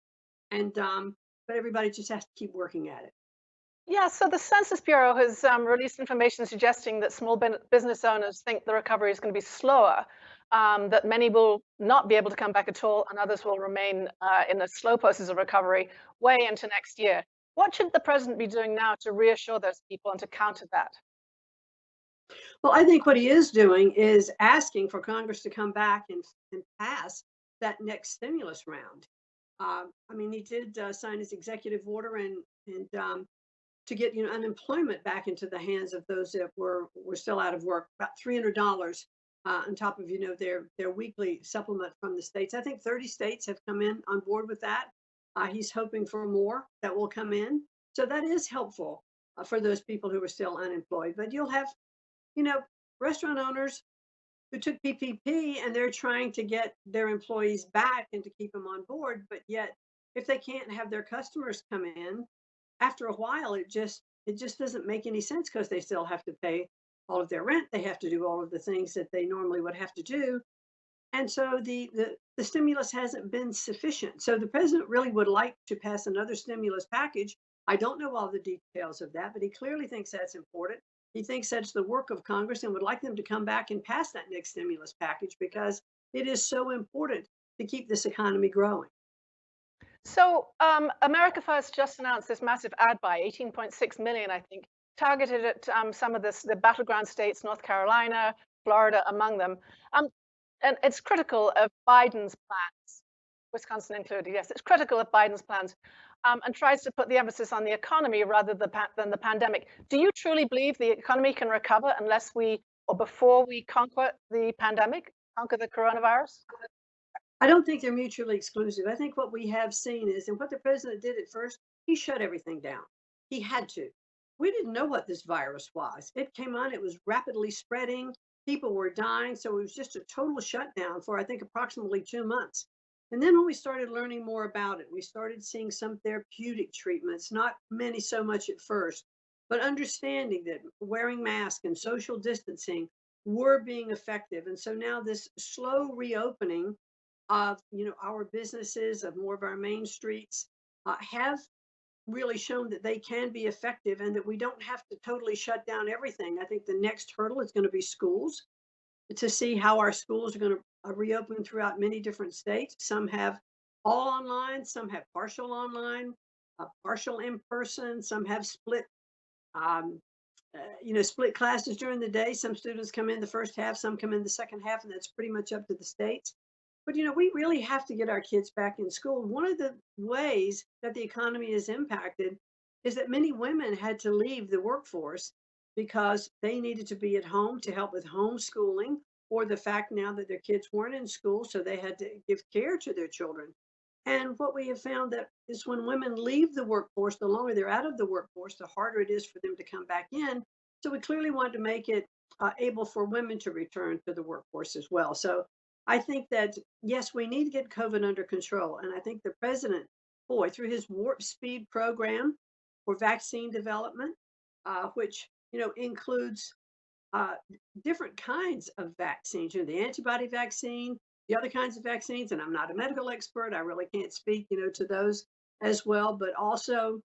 And but everybody just has to keep working at it. Yeah, so the Census Bureau has released information suggesting that small business owners think the recovery is going to be slower, that many will not be able to come back at all, and others will remain in a slow process of recovery way into next year. What should the president be doing now to reassure those people and to counter that? Well, I think what he is doing is asking for Congress to come back and pass that next stimulus round. I mean, he did sign his executive order and to get unemployment back into the hands of those that were still out of work, about $300 on top of their weekly supplement from the states. I think 30 states have come in on board with that. He's hoping for more that will come in, so that is helpful for those people who are still unemployed. But you'll have restaurant owners who took PPP and they're trying to get their employees back and to keep them on board, but yet if they can't have their customers come in, after a while it just doesn't make any sense, because they still have to pay all of their rent, they have to do all of the things that they normally would have to do, and so the stimulus hasn't been sufficient. So the president really would like to pass another stimulus package. I don't know all the details of that, but he clearly thinks that's important. He thinks that's the work of Congress and would like them to come back and pass that next stimulus package, because it is so important to keep this economy growing. So America First just announced this massive ad buy, 18.6 million, I think, targeted at some of the battleground states, North Carolina, Florida among them. And it's critical of Biden's plans, Wisconsin included. Yes, it's critical of Biden's plans, and tries to put the emphasis on the economy rather than the pandemic. Do you truly believe the economy can recover before we conquer the pandemic, conquer the coronavirus? I don't think they're mutually exclusive. I think what we have seen is, and what the president did at first, he shut everything down. He had to. We didn't know what this virus was. It came on, it was rapidly spreading. People were dying. So it was just a total shutdown for, I think, approximately 2 months. And then when we started learning more about it, we started seeing some therapeutic treatments, not many so much at first, but understanding that wearing masks and social distancing were being effective. And so now this slow reopening of our businesses, of more of our main streets, have really shown that they can be effective and that we don't have to totally shut down everything. I think the next hurdle is going to be schools, to see how our schools are going to reopen throughout many different states. Some have all online, some have partial online, partial in person, some have split split classes during the day. Some students come in the first half, some come in the second half, and that's pretty much up to the states. But we really have to get our kids back in school. One of the ways that the economy is impacted is that many women had to leave the workforce because they needed to be at home to help with homeschooling, or the fact now that their kids weren't in school, so they had to give care to their children. And what we have found that is when women leave the workforce, the longer they're out of the workforce, the harder it is for them to come back in. So we clearly want to make it able for women to return to the workforce as well. So I think that, yes, we need to get COVID under control. And I think the president, through his Warp Speed program for vaccine development, which, includes different kinds of vaccines, the antibody vaccine, the other kinds of vaccines. And I'm not a medical expert. I really can't speak, to those as well. But also,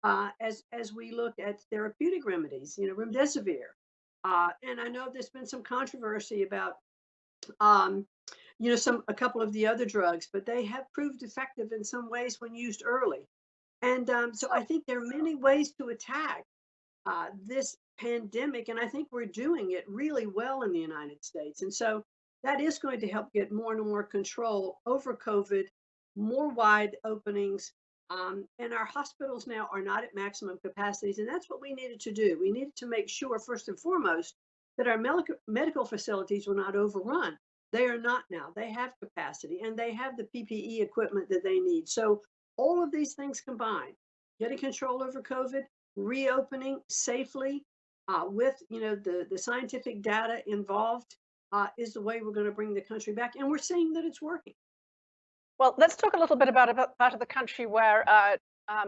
as we look at therapeutic remedies, remdesivir. And I know there's been some controversy about a couple of the other drugs, but they have proved effective in some ways when used early. And so I think there are many ways to attack this pandemic, and I think we're doing it really well in the United States. And so that is going to help get more and more control over COVID, more wide openings. And our hospitals now are not at maximum capacities. And that's what we needed to do. We needed to make sure, first and foremost, that our medical facilities were not overrun. They are not now. They have capacity and they have the PPE equipment that they need. So all of these things combined, getting control over COVID, reopening safely with the scientific data involved is the way we're going to bring the country back. And we're seeing that it's working. Well, let's talk a little bit about a part of the country where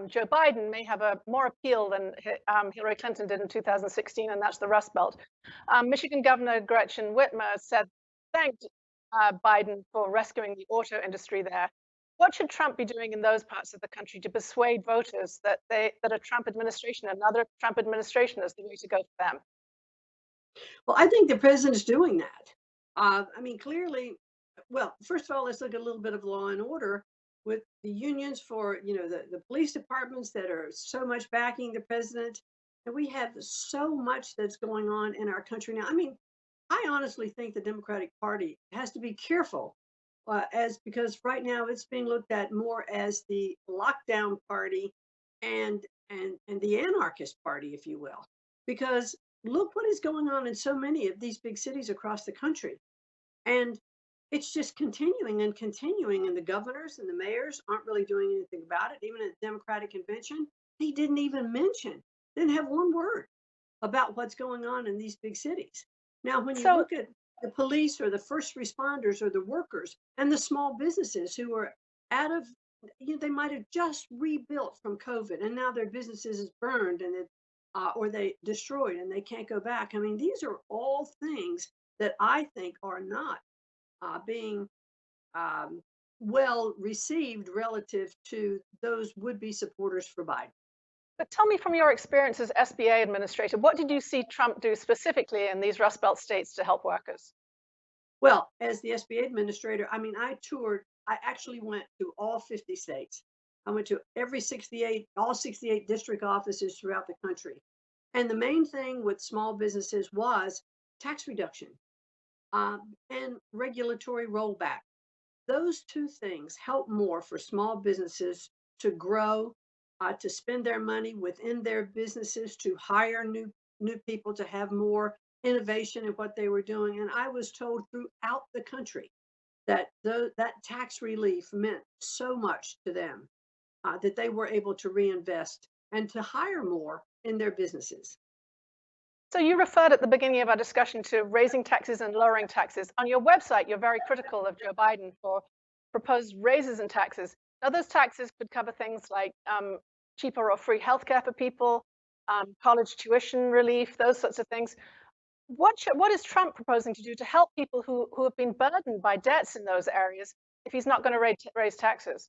Joe Biden may have a more appeal than Hillary Clinton did in 2016, and that's the Rust Belt. Michigan Governor Gretchen Whitmer thanked Biden for rescuing the auto industry there. What should Trump be doing in those parts of the country to persuade voters that a Trump administration, another Trump administration, is the way to go for them? Well, I think the president's doing that. I mean, clearly, well, first of all, let's look at a little bit of law and order with the unions for, the police departments that are so much backing the president. And we have so much that's going on in our country now. I mean, I honestly think the Democratic Party has to be careful because right now it's being looked at more as the lockdown party and the anarchist party, if you will, because look what is going on in so many of these big cities across the country. And it's just continuing and continuing. And the governors and the mayors aren't really doing anything about it. Even at the Democratic convention, he didn't have one word about what's going on in these big cities. Now, when you look at the police or the first responders or the workers and the small businesses who are they might have just rebuilt from COVID and now their businesses is burned and or they destroyed and they can't go back. I mean, these are all things that I think are not being well received relative to those would-be supporters for Biden. But tell me, from your experience as SBA administrator, what did you see Trump do specifically in these Rust Belt states to help workers? Well, as the SBA administrator, I mean, I actually went to all 50 states. I went to all 68 district offices throughout the country. And the main thing with small businesses was tax reduction and regulatory rollback. Those two things help more for small businesses to grow, to spend their money within their businesses, to hire new people, to have more innovation in what they were doing. And I was told throughout the country that that tax relief meant so much to them that they were able to reinvest and to hire more in their businesses. So you referred at the beginning of our discussion to raising taxes and lowering taxes. On your website, you're very critical of Joe Biden for proposed raises in taxes. Now, those taxes could cover things like cheaper or free healthcare for people, college tuition relief, those sorts of things. What is Trump proposing to do to help people who have been burdened by debts in those areas if he's not going to raise taxes?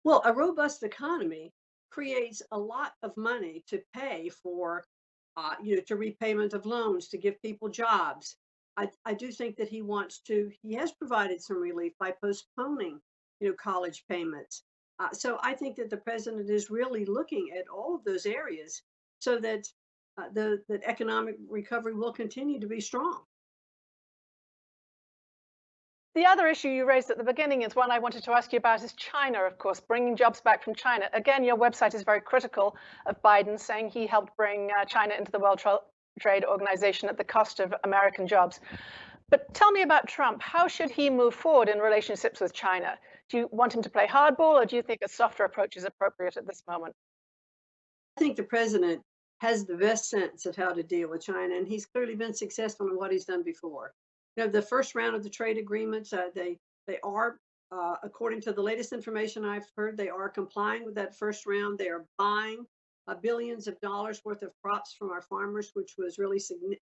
Well, a robust economy creates a lot of money to pay for, to repayment of loans, to give people jobs. I do think that he has provided some relief by postponing, college payments. So I think that the president is really looking at all of those areas so that the economic recovery will continue to be strong. The other issue you raised at the beginning is one I wanted to ask you about is China, of course, bringing jobs back from China. Again, your website is very critical of Biden, saying he helped bring China into the World Trade Organization at the cost of American jobs. But tell me about Trump. How should he move forward in relationships with China? Do you want him to play hardball, or do you think a softer approach is appropriate at this moment? I think the president has the best sense of how to deal with China, and he's clearly been successful in what he's done before. The first round of the trade agreements, they are, according to the latest information I've heard, they are complying with that first round. They are buying billions of dollars worth of crops from our farmers, which was really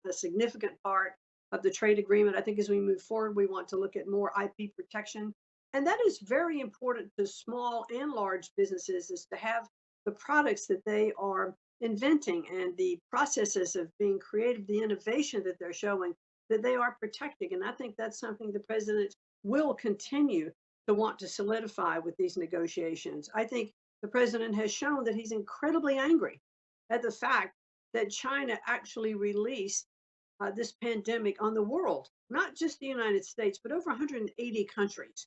a significant part of the trade agreement. I think as we move forward, we want to look at more IP protection. And that is very important to small and large businesses, is to have the products that they are inventing and the processes of being creative, the innovation that they're showing, that they are protecting. And I think that's something the president will continue to want to solidify with these negotiations. I think the president has shown that he's incredibly angry at the fact that China actually released this pandemic on the world, not just the United States, but over 180 countries.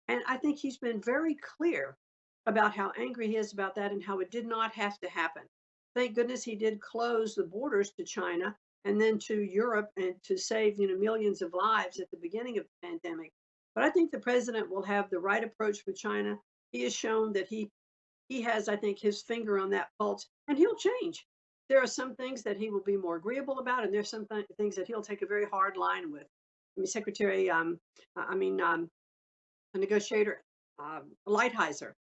And I think he's been very clear about how angry he is about that and how it did not have to happen. Thank goodness he did close the borders to China and then to Europe and to save, millions of lives at the beginning of the pandemic. But I think the president will have the right approach for China. He has shown that he has, I think, his finger on that pulse, and he'll change. There are some things that he will be more agreeable about, and there's some things that he'll take a very hard line with. I mean, Secretary, a negotiator, Lighthizer,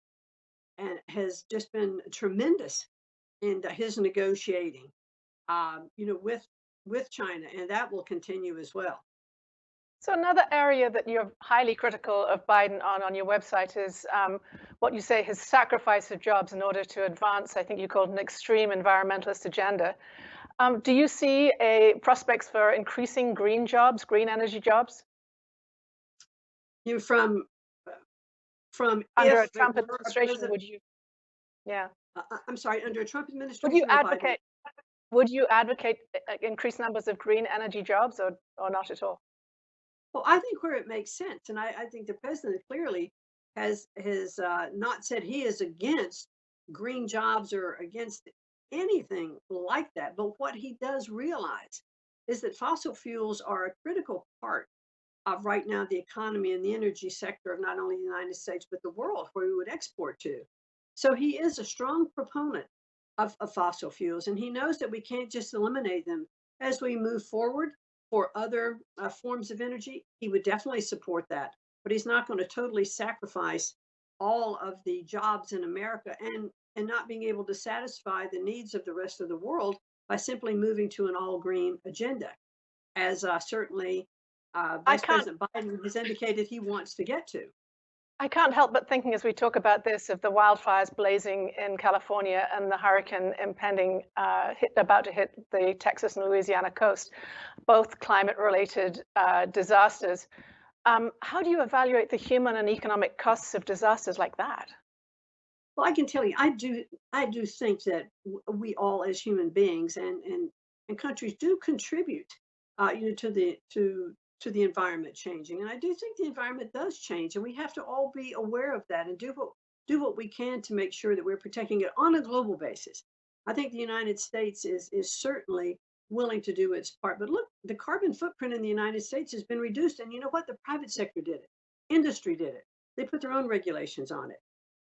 and has just been tremendous in his negotiating, with China, and that will continue as well. So another area that you're highly critical of Biden on your website is what you say his sacrifice of jobs in order to advance, I think you called an extreme environmentalist agenda. Do you see prospects for increasing green jobs, green energy jobs? From Under a if Trump it were a administration, president- would you? Yeah. I'm sorry, under a Trump Would administration you or Biden? advocate? Would you advocate increased numbers of green energy jobs, or not at all? Well, I think where it makes sense, and I think the president clearly has not said he is against green jobs or against anything like that. But what he does realize is that fossil fuels are a critical part of right now the economy and the energy sector of not only the United States but the world, where we would export to. So he is a strong proponent of fossil fuels, and he knows that we can't just eliminate them. As we move forward for other forms of energy, he would definitely support that. But he's not going to totally sacrifice all of the jobs in America and not being able to satisfy the needs of the rest of the world by simply moving to an all green agenda, as certainly Vice President Biden has indicated he wants to get to. I can't help but thinking as we talk about this of the wildfires blazing in California and the hurricane impending, about to hit the Texas and Louisiana coast, both climate-related disasters. How do you evaluate the human and economic costs of disasters like that? Well, I can tell you, I do think that we all, as human beings and countries, do contribute, to the environment changing. And I do think the environment does change, and we have to all be aware of that and do what we can to make sure that we're protecting it on a global basis. I think the United States is certainly willing to do its part. But look, the carbon footprint in the United States has been reduced, and you know what? The private sector did it. Industry did it. They put their own regulations on it.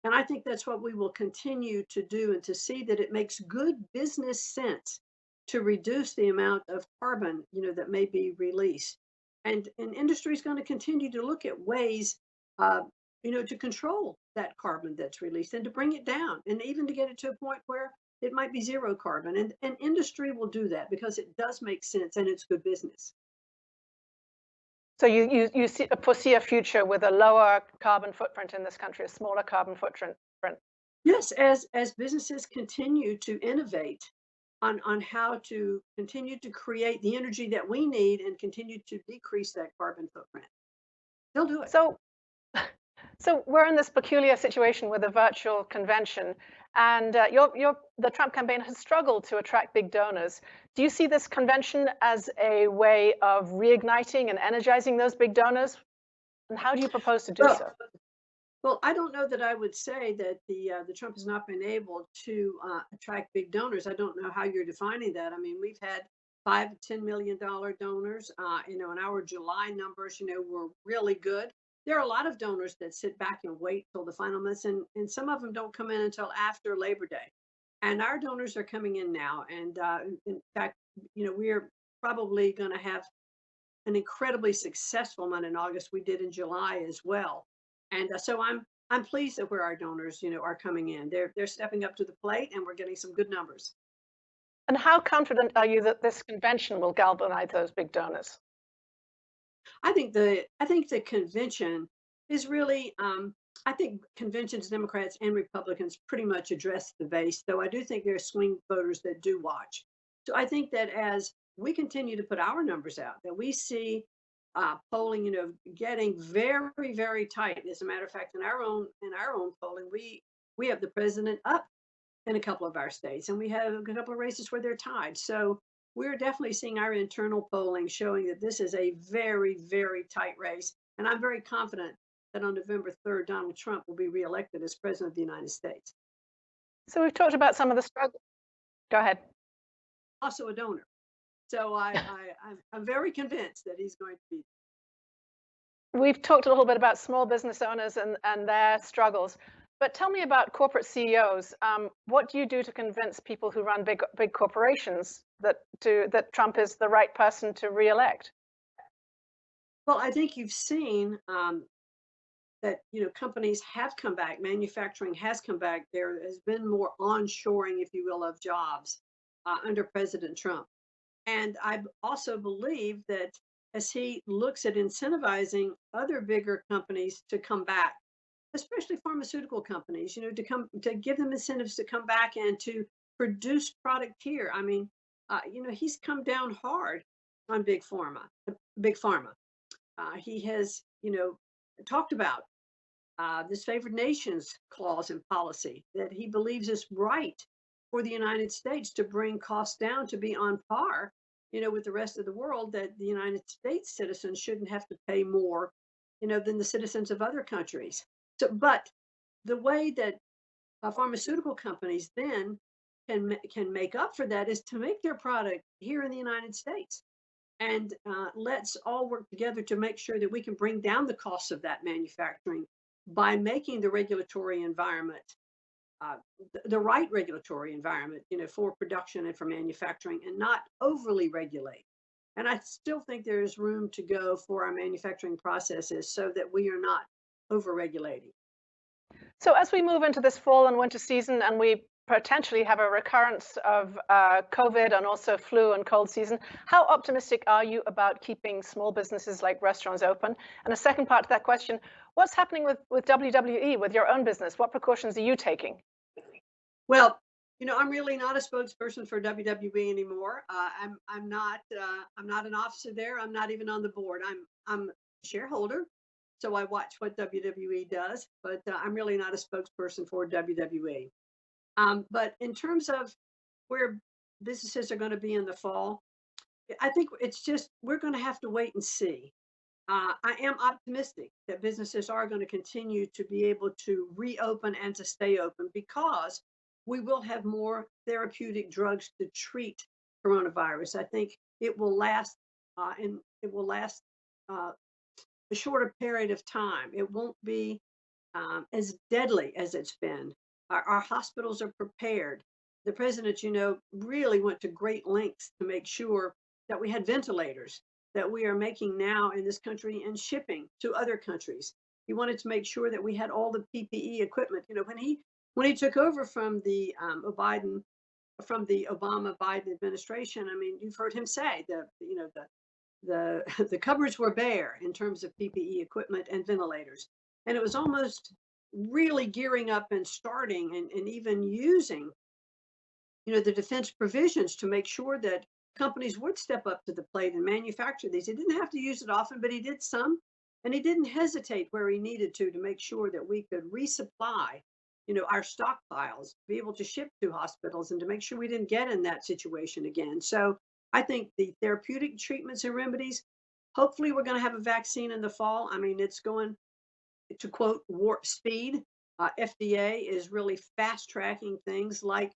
And I think that's what we will continue to do, and to see that it makes good business sense to reduce the amount of carbon, that may be released. And industry is going to continue to look at ways, to control that carbon that's released and to bring it down, and even to get it to a point where it might be zero carbon. And industry will do that because it does make sense and it's good business. So you foresee a future with a lower carbon footprint in this country, a smaller carbon footprint? Yes, as businesses continue to innovate on how to continue to create the energy that we need and continue to decrease that carbon footprint, they'll do it. So we're in this peculiar situation with a virtual convention, and the Trump campaign has struggled to attract big donors. Do you see this convention as a way of reigniting and energizing those big donors? And how do you propose to do so? Well, I don't know that I would say that the Trump has not been able to attract big donors. I don't know how you're defining that. I mean, we've had $5 to $10 million donors. And our July numbers, were really good. There are a lot of donors that sit back and wait till the final minutes, and some of them don't come in until after Labor Day. And our donors are coming in now. And in fact, we're probably going to have an incredibly successful month in August. We did in July as well. And so I'm pleased at where our donors, are coming in. They're stepping up to the plate, and we're getting some good numbers. And how confident are you that this convention will galvanize those big donors? I think the convention is really. I think conventions, Democrats and Republicans, pretty much address the base. Though I do think there are swing voters that do watch. So I think that as we continue to put our numbers out, that we see polling, getting very, very tight. As a matter of fact, in our own polling, we have the president up in a couple of our states, and we have a couple of races where they're tied. So we're definitely seeing our internal polling showing that this is a very, very tight race. And I'm very confident that on November 3rd, Donald Trump will be reelected as president of the United States. So we've talked about some of the struggles. Go ahead. Also a donor. So I'm very convinced that he's going to be. We've talked a little bit about small business owners and their struggles, but tell me about corporate CEOs. What do you do to convince people who run big corporations that Trump is the right person to reelect? Well, I think you've seen that companies have come back, manufacturing has come back. There has been more onshoring, if you will, of jobs under President Trump. And I also believe that as he looks at incentivizing other bigger companies to come back, especially pharmaceutical companies, to give them incentives to come back and to produce product here. I mean, he's come down hard on big pharma. He has, talked about this favored nations clause in policy that he believes is right for the United States to bring costs down to be on par, with the rest of the world, that the United States citizens shouldn't have to pay more, than the citizens of other countries. So, but the way that pharmaceutical companies then can make up for that is to make their product here in the United States. And let's all work together to make sure that we can bring down the costs of that manufacturing by making the regulatory environment the right regulatory environment, for production and for manufacturing, and not overly regulate. And I still think there is room to go for our manufacturing processes so that we are not over-regulating. So as we move into this fall and winter season, and we potentially have a recurrence of COVID and also flu and cold season, how optimistic are you about keeping small businesses like restaurants open? And a second part to that question, what's happening with WWE, with your own business? What precautions are you taking? Well, I'm really not a spokesperson for WWE anymore. I'm not an officer there. I'm not even on the board. I'm a shareholder, so I watch what WWE does, but I'm really not a spokesperson for WWE. But in terms of where businesses are going to be in the fall, I think it's just we're going to have to wait and see. I am optimistic that businesses are going to continue to be able to reopen and to stay open because we will have more therapeutic drugs to treat coronavirus. I think it will last, and it will last a shorter period of time. It won't be as deadly as it's been. Our hospitals are prepared. The president, really went to great lengths to make sure that we had ventilators that we are making now in this country and shipping to other countries. He wanted to make sure that we had all the PPE equipment. When he took over from the Obama-Biden administration, I mean, you've heard him say the cupboards were bare in terms of PPE equipment and ventilators, and it was almost really gearing up and starting and even using, the defense provisions to make sure that companies would step up to the plate and manufacture these. He didn't have to use it often, but he did some, and he didn't hesitate where he needed to make sure that we could resupply our stockpiles, be able to ship to hospitals and to make sure we didn't get in that situation again. So I think the therapeutic treatments and remedies, hopefully we're going to have a vaccine in the fall. I mean, it's going to quote warp speed. FDA is really fast tracking things like,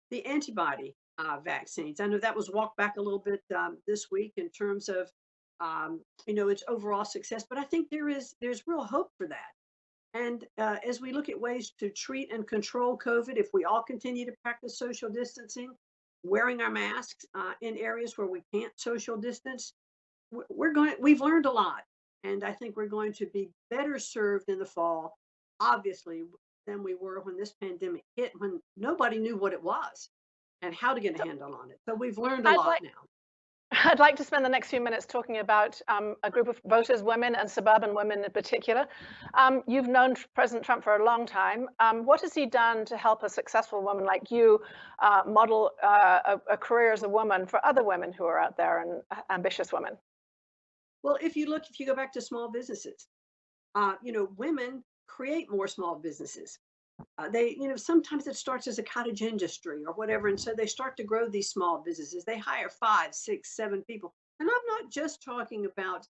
the antibody vaccines. I know that was walked back a little bit this week in terms of, its overall success, but I think there's real hope for that. And as we look at ways to treat and control COVID, if we all continue to practice social distancing, wearing our masks in areas where we can't social distance, we've learned a lot. And I think we're going to be better served in the fall, obviously, than we were when this pandemic hit, when nobody knew what it was and how to get a handle on it. So we've learned a lot now. I'd like to spend the next few minutes talking about a group of voters, women and suburban women in particular. You've known President Trump for a long time. What has he done to help a successful woman like you model a career as a woman for other women who are out there and ambitious women? Well, if you go back to small businesses, women create more small businesses. Sometimes it starts as a cottage industry or whatever. And so they start to grow these small businesses. They hire 5, 6, 7 people. And I'm not just talking about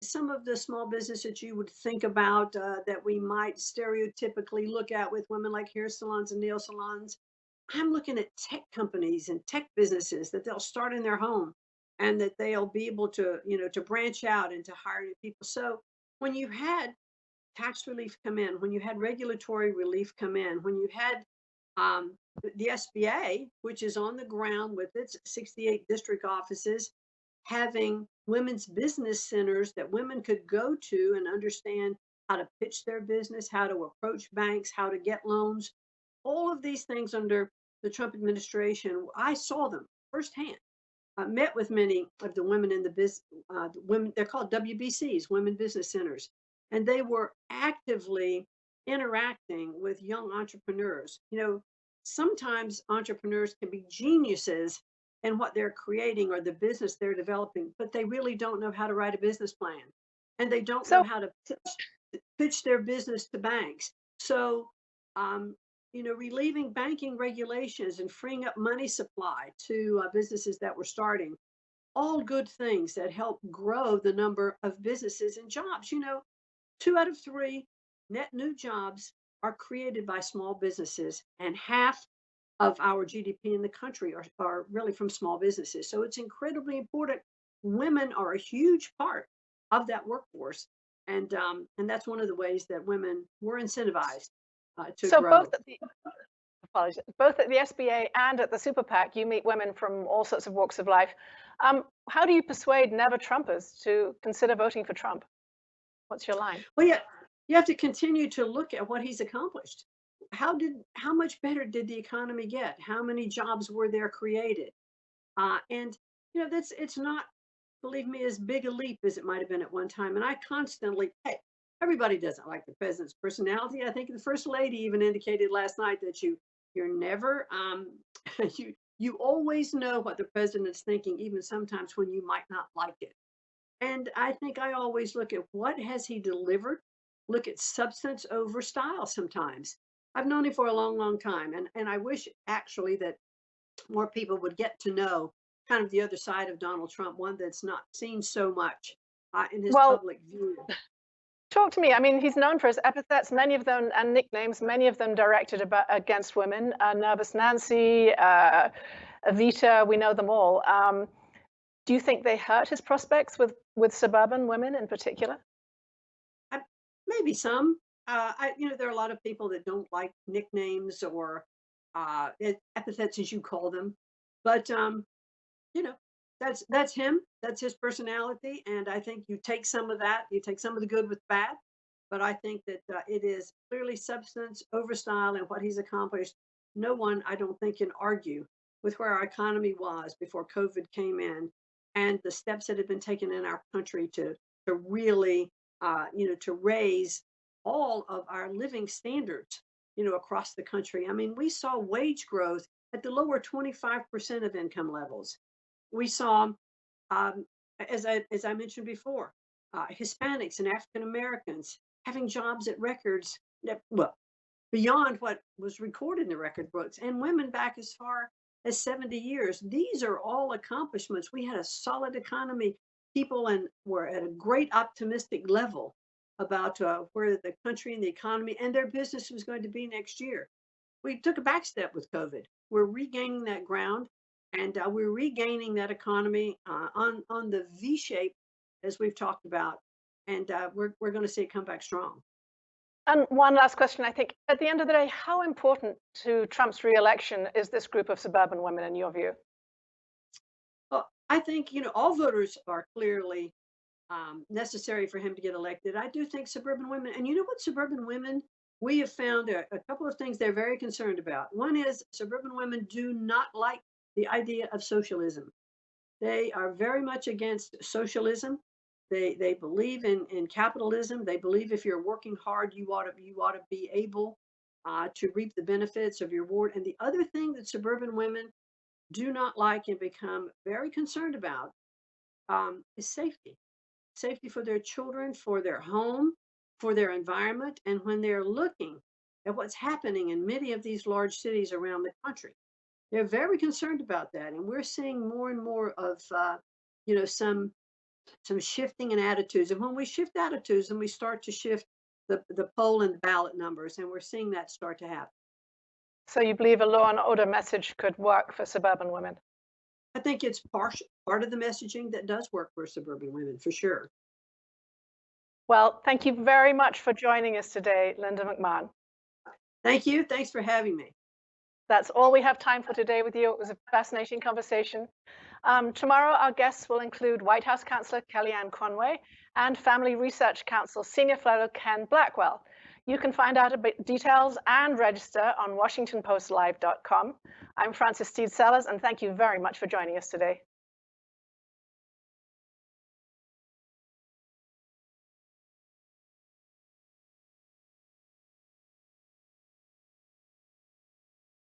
some of the small business that you would think about that we might stereotypically look at with women like hair salons and nail salons. I'm looking at tech companies and tech businesses that they'll start in their home and that they'll be able to, to branch out and to hire new people. So when you had tax relief come in, when you had regulatory relief come in, when you had the SBA, which is on the ground with its 68 district offices, having women's business centers that women could go to and understand how to pitch their business, how to approach banks, how to get loans, all of these things under the Trump administration, I saw them firsthand. I met with many of the women in the business, women, they're called WBCs, Women Business Centers, and they were actively interacting with young entrepreneurs. Sometimes entrepreneurs can be geniuses in what they're creating or the business they're developing, but they really don't know how to write a business plan and they don't know So how to pitch their business to banks. So, relieving banking regulations and freeing up money supply to businesses that were starting, all good things that help grow the number of businesses and jobs. 2 out of 3 net new jobs are created by small businesses, and half of our GDP in the country are really from small businesses. So it's incredibly important. Women are a huge part of that workforce, and that's one of the ways that women were incentivized to so grow. both at the SBA and at the Super PAC, you meet women from all sorts of walks of life. How do you persuade never Trumpers to consider voting for Trump? What's your line? Well, yeah, you have to continue to look at what he's accomplished. How much better did the economy get? How many jobs were there created? And it's not, believe me, as big a leap as it might have been at one time. And I constantly, hey, everybody doesn't like the president's personality. I think the first lady even indicated last night that you're never you always know what the president's thinking, even sometimes when you might not like it. And I think I always look at what has he delivered, look at substance over style sometimes. I've known him for a long, long time. And I wish actually that more people would get to know kind of the other side of Donald Trump, one that's not seen so much in his Well, public view. talk to me. I mean, he's known for his epithets, many of them, and nicknames, many of them directed against women. Nervous Nancy, Evita, we know them all. Do you think they hurt his prospects with suburban women in particular? Maybe some. There are a lot of people that don't like nicknames or epithets, as you call them. But that's him. That's his personality, and I think you take some of that. You take some of the good with bad. But I think that it is clearly substance over style and what he's accomplished. No one, I don't think, can argue with where our economy was before COVID came in, and the steps that have been taken in our country to really, to raise all of our living standards, across the country. I mean, we saw wage growth at the lower 25% of income levels. We saw, as I mentioned before, Hispanics and African Americans having jobs at records that, well, beyond what was recorded in the record books, and women back as far as 70 years. These are all accomplishments. We had a solid economy. People were at a great optimistic level about where the country and the economy and their business was going to be next year. We took a back step with COVID. We're regaining that ground, and we're regaining that economy on the V shape, as we've talked about, and we're going to see it come back strong. And one last question, I think, at the end of the day, how important to Trump's reelection is this group of suburban women in your view? Well, I think, all voters are clearly necessary for him to get elected. I do think suburban women, and you know what, suburban women, we have found a couple of things they're very concerned about. One is suburban women do not like the idea of socialism. They are very much against socialism. They believe in capitalism. They believe if you're working hard, you ought to be able to reap the benefits of your reward. And the other thing that suburban women do not like and become very concerned about is safety. Safety for their children, for their home, for their environment. And when they're looking at what's happening in many of these large cities around the country. They're very concerned about that, and we're seeing more and more of, some shifting in attitudes. And when we shift attitudes, then we start to shift the poll and the ballot numbers, and we're seeing that start to happen. So you believe a law and order message could work for suburban women? I think it's part of the messaging that does work for suburban women, for sure. Well, thank you very much for joining us today, Linda McMahon. Thank you. Thanks for having me. That's all we have time for today with you. It was a fascinating conversation. Tomorrow, our guests will include White House Counselor Kellyanne Conway and Family Research Council Senior Fellow Ken Blackwell. You can find out about details and register on WashingtonPostLive.com. I'm Frances Stead Sellers, and thank you very much for joining us today.